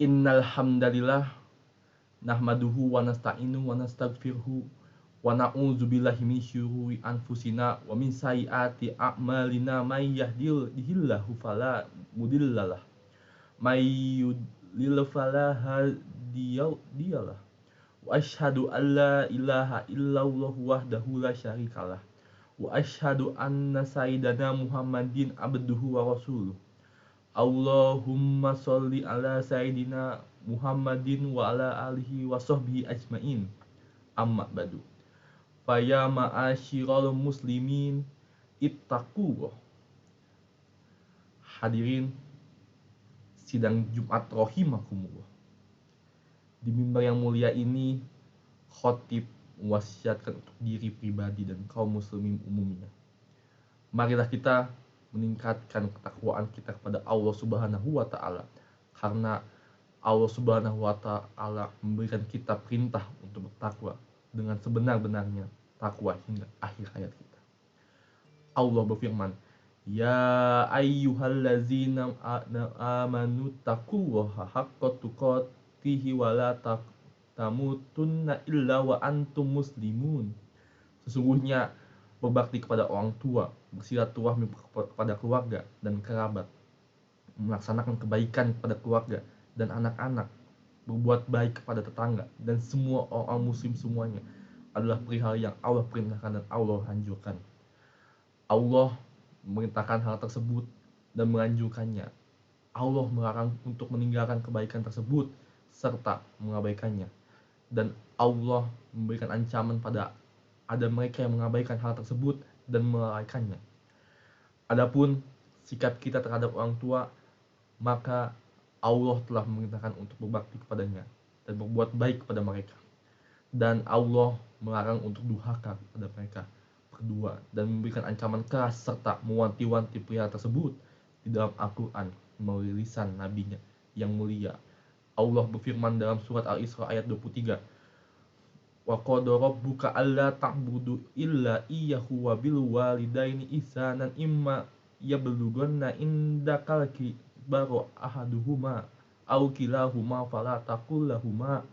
Innal hamdalillah nahmaduhu wa nasta'inu wa nastaghfiruhu wa na'udzu billahi min syururi anfusina wa min sayyiati a'malina may yahdihillahu fala mudhillalah may yudlil fala hadiyalah wa asyhadu an la ilaha illallah wahdahu la syarikalah wa asyhadu anna sayyidana Muhammadin abduhu wa rasuluh. Allahumma sholli ala sayyidina Muhammadin wa ala alihi wa sahbihi ajmain. Amma badu. Faya ma'asyiral muslimin ittaqullah. Hadirin sidang Jumat rahimakumullah. Di mimbar yang mulia ini khotib mewasiatkan untuk diri pribadi dan kaum muslimin umumnya. Marilah kita meningkatkan ketakwaan kita kepada Allah Subhanahu wa taala, karena Allah Subhanahu wa taala memberikan kita perintah untuk bertakwa dengan sebenar-benarnya takwa hingga akhir hayat kita. Allah berfirman, "Ya ayyuhallazina amanu taqullaha haqqa tuqatih wa la tamutunna illa wa antum muslimun." Sesungguhnya berbakti kepada orang tua, bersilaturahmi kepada keluarga dan kerabat, melaksanakan kebaikan kepada keluarga dan anak-anak, berbuat baik kepada tetangga dan semua orang muslim semuanya adalah perihal yang Allah perintahkan dan Allah anjurkan. Allah memerintahkan hal tersebut dan menganjurkannya. Allah melarang untuk meninggalkan kebaikan tersebut serta mengabaikannya. Dan Allah memberikan ancaman pada ada mereka yang mengabaikan hal tersebut dan melalaikannya. Adapun sikap kita terhadap orang tua, maka Allah telah memerintahkan untuk berbakti kepadanya dan berbuat baik kepada mereka. Dan Allah melarang untuk durhaka kepada mereka berdua dan memberikan ancaman keras serta mewanti-wanti perihal tersebut di dalam Al-Quran melalui lisan nabinya yang mulia. Allah berfirman dalam surat Al-Isra ayat 23, wa qad rabbuka alla ta'budu illa iyyahu wa bil walidaini ihsanan imma yablughanna indakal kibaru ahaduhuma aw kilahuma fala taqul lahumā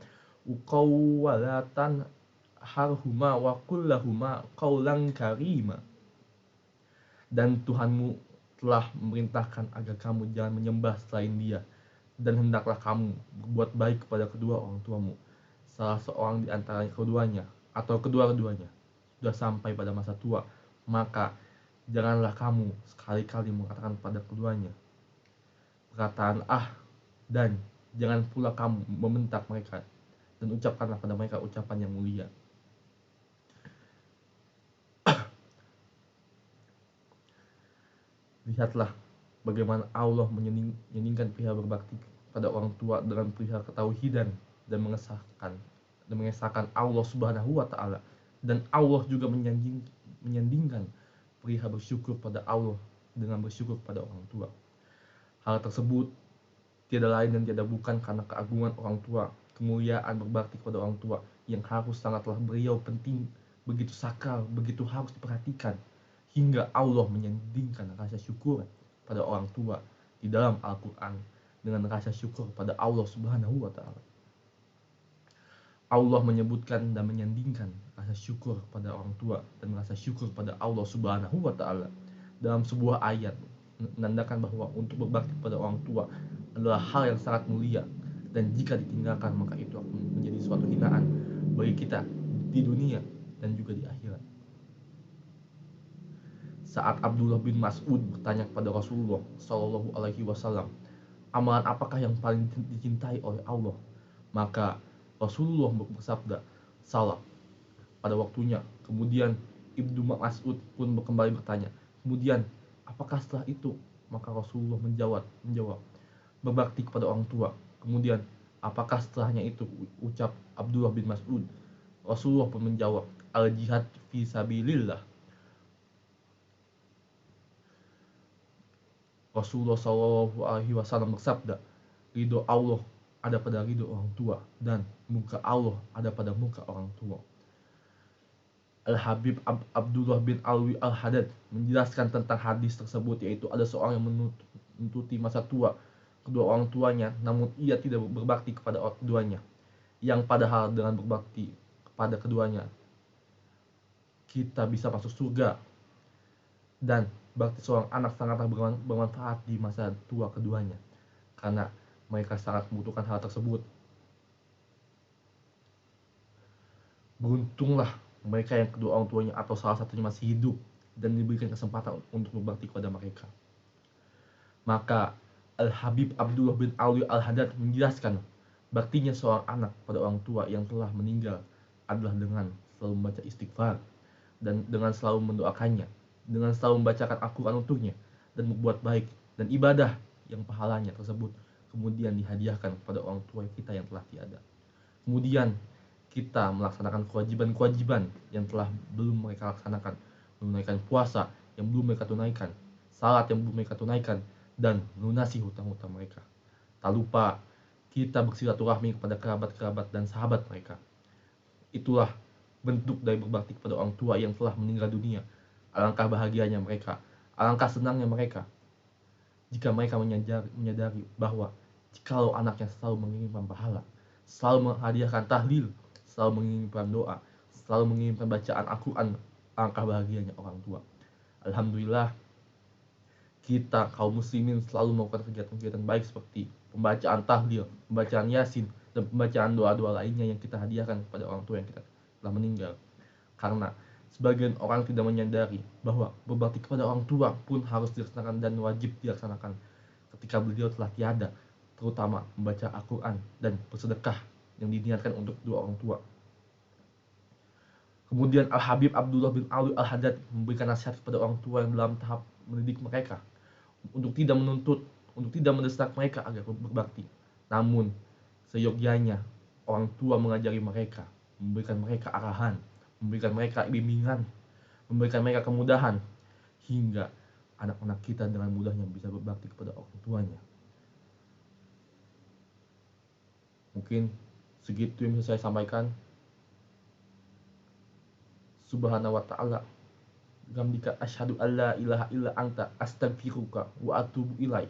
uqawwalatan harhuma wa qul lahumā qawlan karīma. Dan Tuhanmu telah memerintahkan agar kamu jangan menyembah selain Dia, dan hendaklah kamu berbuat baik kepada kedua orang tuamu, salah seorang di antara keduanya atau kedua-keduanya sudah sampai pada masa tua, maka janganlah kamu sekali-kali mengatakan pada keduanya perkataan dan jangan pula kamu membentak mereka, dan ucapkanlah pada mereka ucapan yang mulia. Lihatlah bagaimana Allah menyeningkan perihal berbakti pada orang tua dengan perihal ketauhidan dan mengesahkan Allah Subhanahu wa taala, dan Allah juga menyandingkan perihal bersyukur pada Allah dengan bersyukur pada orang tua. Hal tersebut tiada lain dan tiada bukan karena keagungan orang tua, kemuliaan berbakti kepada orang tua yang harus sangatlah beliau penting, begitu sakral, begitu harus diperhatikan, hingga Allah menyandingkan rasa syukur pada orang tua di dalam Al-Quran dengan rasa syukur pada Allah Subhanahu wa taala. Allah menyebutkan dan menyandingkan rasa syukur pada orang tua dan rasa syukur pada Allah Subhanahu wa taala dalam sebuah ayat, menandakan bahwa untuk berbakti kepada orang tua adalah hal yang sangat mulia, dan jika ditinggalkan maka itu akan menjadi suatu hinaan bagi kita di dunia dan juga di akhirat. Saat Abdullah bin Mas'ud bertanya kepada Rasulullah Shallallahu Alaihi Wasallam, amalan apakah yang paling dicintai oleh Allah? Maka Rasulullah bersabda, salat pada waktunya. Kemudian Ibnu Mas'ud pun kembali bertanya, kemudian apakah setelah itu? Maka Rasulullah menjawab, berbakti kepada orang tua. Kemudian apakah setelahnya itu? Ucap Abdullah bin Mas'ud. Rasulullah pun menjawab, al-jihad fi sabilillah. Rasulullah SAW bersabda, ridho Allah ada pada ridho orang tua, dan muka Allah ada pada muka orang tua. Al-Habib Abdullah bin Alwi Al-Haddad menjelaskan tentang hadis tersebut, yaitu ada seorang yang menuntuti masa tua kedua orang tuanya, namun ia tidak berbakti kepada keduanya, yang padahal dengan berbakti kepada keduanya kita bisa masuk surga, dan bakti seorang anak sangatlah bermanfaat di masa tua keduanya karena mereka sangat membutuhkan hal tersebut. Beruntunglah mereka yang kedua orang tuanya atau salah satunya masih hidup dan diberikan kesempatan untuk berbakti kepada mereka. Maka Al-Habib Abdullah bin Alwi Al-Haddad menjelaskan baktinya seorang anak pada orang tua yang telah meninggal adalah dengan selalu membaca istighfar dan dengan selalu mendoakannya, dengan selalu membacakan Al-Quran untuknya dan berbuat baik dan ibadah yang pahalanya tersebut kemudian dihadiahkan kepada orang tua kita yang telah tiada. Kemudian kita melaksanakan kewajiban-kewajiban yang telah belum mereka laksanakan, menunaikan puasa yang belum mereka tunaikan, salat yang belum mereka tunaikan, dan melunasi hutang-hutang mereka. Tak lupa kita bersilaturahmi kepada kerabat-kerabat dan sahabat mereka. Itulah bentuk dari berbakti kepada orang tua yang telah meninggal dunia. Alangkah bahagianya mereka, alangkah senangnya mereka jika mereka menyadari bahwa jikalau anaknya selalu menginginkan pahala, selalu menghadiahkan tahlil, selalu menginginkan doa, selalu menginginkan bacaan Al-Quran, alangkah bahagianya orang tua. Alhamdulillah, kita kaum muslimin selalu melakukan kegiatan-kegiatan baik seperti pembacaan tahlil, pembacaan yasin, dan pembacaan doa-doa lainnya yang kita hadiahkan kepada orang tua yang kita telah meninggal. Karena sebagian orang tidak menyadari bahwa berbakti kepada orang tua pun harus dilaksanakan dan wajib dilaksanakan ketika beliau telah tiada, terutama membaca Al-Quran dan bersedekah yang diniatkan untuk kedua orang tua. Kemudian Al-Habib Abdullah bin Alwi Al-Haddad memberikan nasihat kepada orang tua yang dalam tahap mendidik mereka untuk tidak menuntut, untuk tidak mendesak mereka agar berbakti. Namun, seyogyanya orang tua mengajari mereka, memberikan mereka arahan, memberikan mereka bimbingan, memberikan mereka kemudahan, hingga anak-anak kita dengan mudahnya bisa berbakti kepada orang tuanya. Mungkin segitu yang bisa saya sampaikan. Subhanahu wa ta'ala. Gamdika asyhadu alla ilaha illa anta astaghfiruka wa atubu ilaik.